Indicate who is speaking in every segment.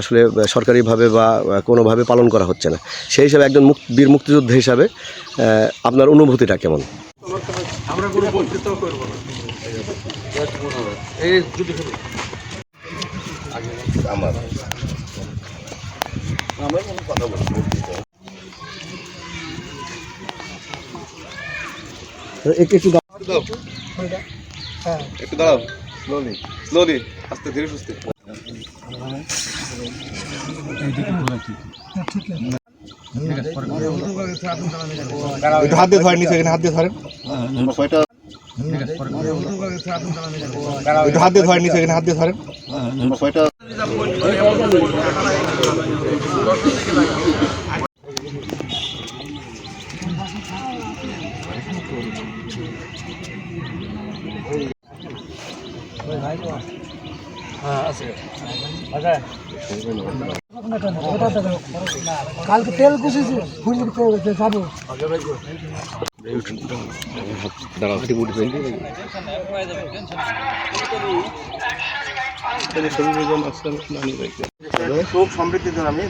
Speaker 1: আসলে সরকারিভাবে বা কোনোভাবে পালন করা হচ্ছে না। সেই হিসাবে একজন বীর মুক্তিযোদ্ধা হিসাবে আপনার অনুভূতিটা কেমন?
Speaker 2: আমরা কোনো বক্তৃতা করব না। এই যদি আমার কোনো কথা বলবো
Speaker 1: একটু
Speaker 2: একটু দাঁড়াও, স্লোলি আস্তে ধীরে সুস্থে। হাত দিয়ে ধরেন, নিচে হাত দিয়ে ধরেন, হাত দিয়ে ধরেন, নিচে হাত দিয়ে ধরেন।
Speaker 3: কালকে তেল কুচিয়েছি যাবো
Speaker 2: খুব সমৃদ্ধির জন্য আমি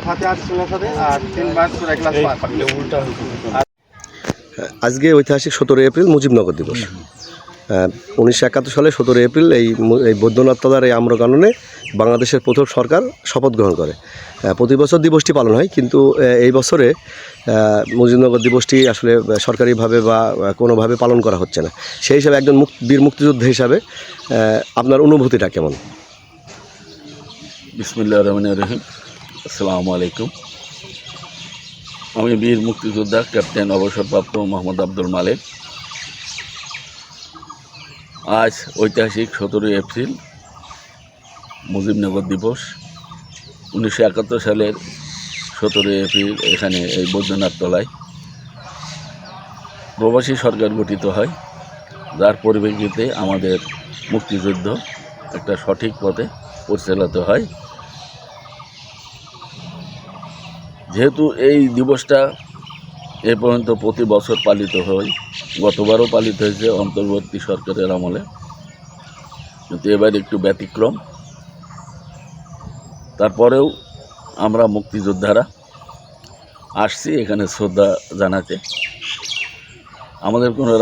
Speaker 2: ফাতে আসছি সাথে আর 3 মাস করে এক লাখ উল্টা
Speaker 1: আজকে ঐতিহাসিক 17 এপ্রিল মুজিবনগর দিবস। 1971 সালে 17 এপ্রিল এই বৈদ্যনাথ তলার এই আম্রকাননে বাংলাদেশের প্রথম সরকার শপথ গ্রহণ করে। প্রতি বছর দিবসটি পালন হয়, কিন্তু এই বছরে মুজিবনগর দিবসটি আসলে সরকারিভাবে বা কোনোভাবে পালন করা হচ্ছে না। সেই হিসাবে একজন বীর মুক্তিযোদ্ধা হিসাবে আপনার অনুভূতিটা কেমন?
Speaker 4: বিসমিল্লাহির রহমানির রহিম। আসসালামু আলাইকুম। আমি বীর মুক্তিযোদ্ধা ক্যাপ্টেন অবসরপ্রাপ্ত মোহাম্মদ আব্দুল মালেক। আজ ঐতিহাসিক 17 এপ্রিল মুজিবনগর দিবস। 1971 সালের 17 এপ্রিল এখানে এই বৈদ্যনাথ তলায় প্রবাসী সরকার গঠিত হয়, যার পরিপ্রেক্ষিতে আমাদের মুক্তিযুদ্ধ একটা সঠিক পথে পরিচালিত হয়। যেহেতু এই দিবসটা এ পর্যন্ত প্রতি বছর পালিত হয়, গতবারও পালিত হয়েছে অন্তর্বর্তী সরকারের আমলে, কিন্তু এবার একটু ব্যতিক্রম। তারপরেও আমরা মুক্তিযোদ্ধারা আসছি এখানে শ্রদ্ধা জানাতে। আমাদের কোনো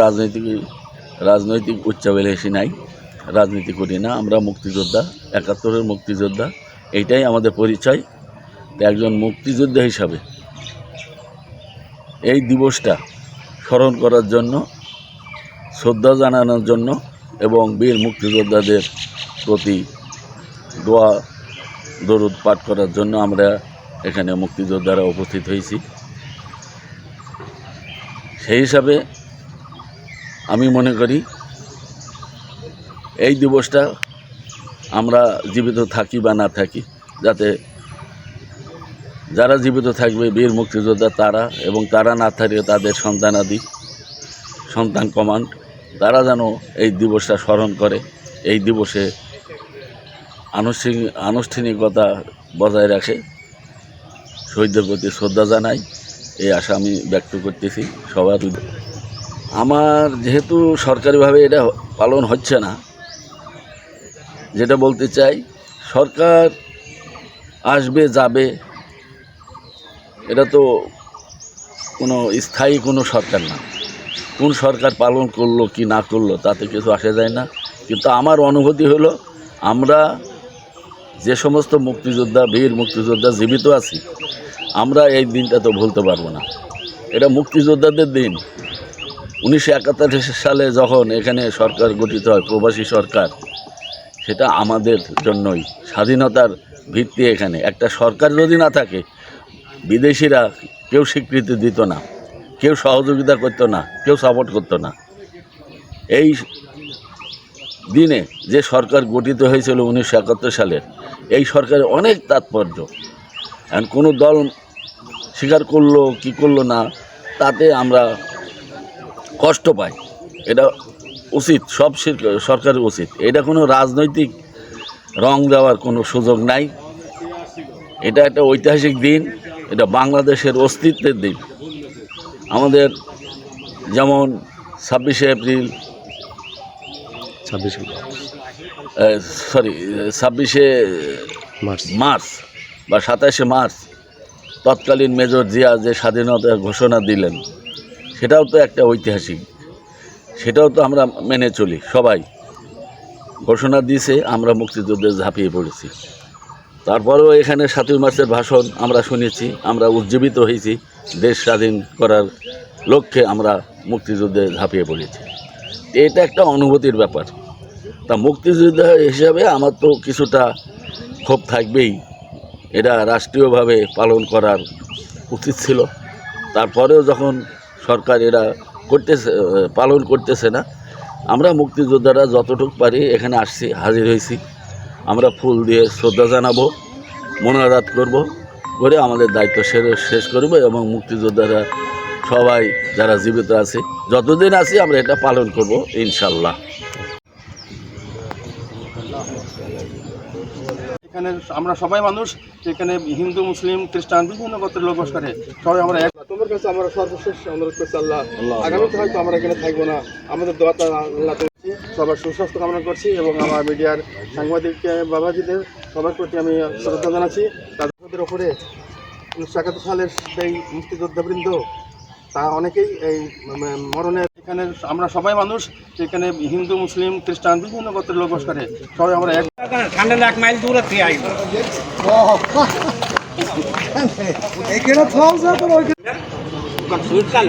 Speaker 4: রাজনৈতিক উচ্চাভিলাষী নাই, রাজনীতি করি না। আমরা মুক্তিযোদ্ধা, 71-এর মুক্তিযোদ্ধা, এইটাই আমাদের পরিচয়। একজন মুক্তিযোদ্ধা হিসাবে এই দিবসটা স্মরণ করার জন্য, শ্রদ্ধা জানানোর জন্য এবং বীর মুক্তিযোদ্ধাদের প্রতি দোয়া দরুদ পাঠ করার জন্য আমরা এখানে মুক্তিযোদ্ধারা উপস্থিত হয়েছি। সেই হিসাবে আমি মনে করি এই দিবসটা আমরা জীবিত থাকি বা না থাকি, যাতে যারা জীবিত থাকবে বীর মুক্তিযোদ্ধা তারা, এবং তারা না থাকলে তাদের সন্তানাদি, সন্তান কমান্ড, তারা যেন এই দিবসটা স্মরণ করে, এই দিবসে আনুষ্ঠানিকতা বজায় রাখে, শহীদদের প্রতি শ্রদ্ধা জানাই, এই আশা আমি ব্যক্ত করতেছি সবার। আমার যেহেতু সরকারিভাবে এটা পালন হচ্ছে না, যেটা বলতে চাই, সরকার আসবে যাবে, এটা তো কোনো স্থায়ী কোনো সরকার না। কোন সরকার পালন করলো কি না করলো তাতে কিছু আসে যায় না। কিন্তু আমার অনুভূতি হলো, আমরা যে সমস্ত মুক্তিযোদ্ধা, বীর মুক্তিযোদ্ধা জীবিত আছি, আমরা এই দিনটা তো ভুলতে পারবো না। এটা মুক্তিযোদ্ধাদের দিন। 1971 সালে যখন এখানে সরকার গঠিত হয়, প্রবাসী সরকার, সেটা আমাদের জন্যই। স্বাধীনতার ভিত্তি এখানে একটা সরকার যদি না থাকে, বিদেশিরা কেউ স্বীকৃতি দিত না, কেউ সহযোগিতা করতো না, কেউ সাপোর্ট করতো না। এই দিনে যে সরকার গঠিত হয়েছিল 1971 সালের, এই সরকারের অনেক তাৎপর্য। এখন কোনো দল স্বীকার করলো কি করলো না, তাতে আমরা কষ্ট পাই। এটা উচিত, সব সরকারের উচিত। এটা কোনো রাজনৈতিক রং দেওয়ার কোনো সুযোগ নাই। এটা একটা ঐতিহাসিক দিন, এটা বাংলাদেশের অস্তিত্বের দিন। আমাদের যেমন 26শে এপ্রিল
Speaker 1: 26
Speaker 4: সরি 26শে
Speaker 1: মার্চ।
Speaker 4: মার্চ বা 27শে মার্চ তৎকালীন মেজর জিয়া যে স্বাধীনতার ঘোষণা দিলেন, সেটাও তো একটা ঐতিহাসিক, সেটাও তো আমরা মেনে চলি। সবাই ঘোষণা দিয়েছে, আমরা মুক্তিযুদ্ধে ঝাঁপিয়ে পড়েছি। তারপরেও এখানে 7ই মার্চের ভাষণ আমরা শুনেছি, আমরা উজ্জীবিত হয়েছি, দেশ স্বাধীন করার লক্ষ্যে আমরা মুক্তিযুদ্ধে ঝাঁপিয়ে পড়েছি। এটা একটা অনুভূতির ব্যাপার। তা মুক্তিযোদ্ধা হিসাবে আমার তো কিছুটা ক্ষোভ থাকবেই, এটা রাষ্ট্রীয়ভাবে পালন করার উচিত ছিল। তারপরেও যখন সরকার এরা পালন করতেছে না, আমরা মুক্তিযোদ্ধারা যতটুকু পারি এখানে আসছি, হাজির হয়েছি। আমরা ফুল দিয়ে শ্রদ্ধা জানাবো, মোনাজাত করব, করে আমাদের দায়িত্ব শেষ করব এবং মুক্তিযোদ্ধারা সবাই যারা জীবিত আছে যতদিন আছি আমরা এটা পালন করব ইনশাল্লাহ।
Speaker 2: এখানে আমরা সবাই মানুষ, এখানে হিন্দু, মুসলিম, খ্রিস্টান বিভিন্ন গোত্রের লোক বাস করে। সবাই আমরা এক। তোমার কাছে আমরা সর্বশেষ অনুরোধ করছি আল্লাহ, আগামীতে হয়তো আমরা এখানে থাকবো না, আমাদের দোয়াটা আল্লাহ করছি। সবার সুস্বাস্থ্য কামনা করছি এবং আমার মিডিয়ার সাংবাদিক বাবাজিদের সবার প্রতি আমি শ্রদ্ধা জানাচ্ছি। তাদের ওপরে 1971 সালের সেই মুক্তিযোদ্ধাবৃন্দ তা অনেকেই এই মরণের। এখানে আমরা সবাই মানুষ, এখানে হিন্দু, মুসলিম, খ্রিস্টান বিভিন্ন গোত্রের লোক বাস করে। সবাই আমরা এক।
Speaker 5: ঠান্ডা 1 মাইল দূরে থেকে আইব
Speaker 3: এখানে থাম যা তো
Speaker 5: সুরকাল